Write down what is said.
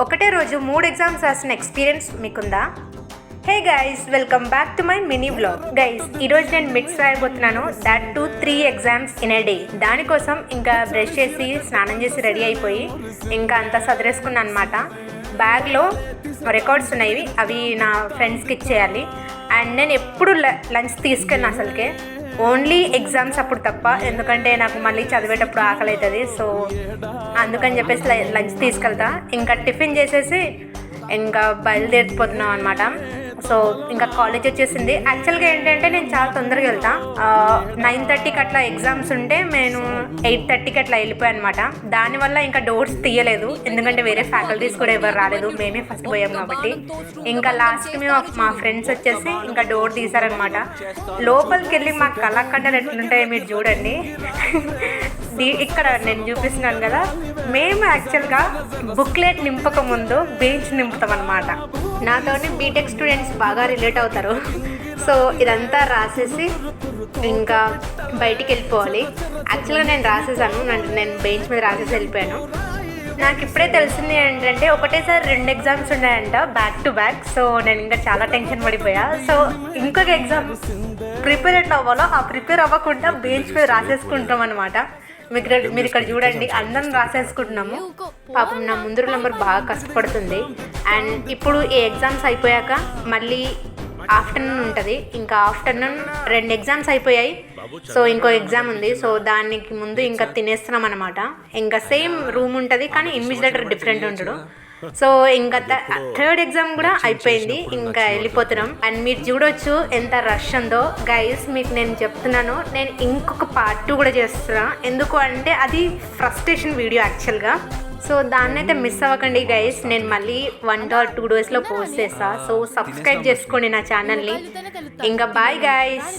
ఒకటే రోజు 3 ఎగ్జామ్స్ రాసిన ఎక్స్పీరియన్స్ మీకుందా? Hey guys, welcome back to my mini vlog. Guys, ఈరోజు నేను మిడ్స్ రాయబోతున్నాను, that two 3 exams in a day. దానికోసం ఇంకా బ్రష్ చేసి స్నానం చేసి రెడీ అయిపోయి ఇంకా అంతా సదిరేసుకున్నాను అనమాట. బ్యాగ్లో రికార్డ్స్ ఉన్నాయి, అవి నా ఫ్రెండ్స్కి ఇచ్చేయాలి. అండ్ నేను ఎప్పుడు లంచ్ తీసుకెళ్ళిన అసలుకే, ఓన్లీ ఎగ్జామ్స్ అప్పుడు తప్ప, ఎందుకంటే నాకు మళ్ళీ చదివేటప్పుడు ఆకలి అవుతుంది. సో అందుకని చెప్పేసి లంచ్ తీసుకెళ్తా. ఇంకా టిఫిన్ చేసేసి ఇంకా బయలుదేరిపోతున్నాం అనమాట. సో ఇంకా కాలేజ్ వచ్చేసింది. యాక్చువల్గా ఏంటంటే నేను చాలా తొందరగా వెళ్తా. 9:30కి అట్లా ఎగ్జామ్స్ ఉంటే నేను 8:30కి అట్లా వెళ్ళిపోయాను అనమాట. దానివల్ల ఇంకా డోర్స్ తీయలేదు, ఎందుకంటే వేరే ఫ్యాకల్టీస్ కూడా ఎవరు రాలేదు, మేమే ఫస్ట్ పోయాం కాబట్టి. ఇంకా లాస్ట్ మా ఫ్రెండ్స్ వచ్చేసి ఇంకా డోర్ తీశారనమాట. లోపలికి వెళ్ళి మా కళాఖండాలు ఎట్లుంటాయో మీరు చూడండి. ఇక్కడ నేను చూపిస్తున్నాను కదా, మేము యాక్చువల్గా బుక్లెట్ నింపక ముందు బెంచ్ నింపుతాం అనమాట. నాతోని బీటెక్ స్టూడెంట్స్ బాగా రిలేట్ అవుతారు. సో ఇదంతా రాసేసి ఇంకా బయటికి వెళ్ళిపోవాలి. యాక్చువల్గా నేను రాసేసాను, నేను బెంచ్ మీద రాసేసి వెళ్ళిపోయాను. నాకు ఇప్పుడే తెలిసింది ఏంటంటే ఒకటేసారి 2 ఎగ్జామ్స్ ఉన్నాయంట బ్యాక్ టు బ్యాక్. సో నేను ఇంకా చాలా టెన్షన్ పడిపోయా. సో ఇంకొక ఎగ్జామ్ ప్రిపేర్ ఎట్లా అవ్వాలో ఆ ప్రిపేర్ అవ్వకుండా బెంచ్ మీద రాసేసుకుంటాం అనమాట. మీరు ఇక్కడ చూడండి, అందరం రాసేసుకుంటున్నాము. పాపం నా ముందు నెంబర్ బాగా కష్టపడుతుంది. అండ్ ఇప్పుడు ఈ ఎగ్జామ్స్ అయిపోయాక మళ్ళీ ఆఫ్టర్నూన్ ఉంటుంది. ఇంకా ఆఫ్టర్నూన్ 2 ఎగ్జామ్స్ అయిపోయాయి. సో ఇంకో ఎగ్జామ్ ఉంది. సో దానికి ముందు ఇంకా తినేస్తున్నాం అనమాట. ఇంకా సేమ్ రూమ్ ఉంటుంది, కానీ ఇన్విజిలేటర్ డిఫరెంట్ ఉంటాడు. సో ఇంకా 3rd ఎగ్జామ్ కూడా అయిపోయింది, ఇంకా వెళ్ళిపోతున్నాం. అండ్ మీరు చూడొచ్చు ఎంత రష్ ఉందో. గైస్, మీకు నేను చెప్తున్నాను, నేను ఇంకొక పార్ట్ 2 కూడా చేస్తున్నా. ఎందుకు అంటే అది ఫ్రస్ట్రేషన్ వీడియో యాక్చువల్గా. సో దాన్ని అయితే మిస్ అవ్వకండి గైస్. నేను మళ్ళీ 1 or 2 డేస్లో పోస్ట్ చేస్తా. సో సబ్స్క్రైబ్ చేసుకోండి నా ఛానల్ని. ఇంకా బాయ్ గైస్.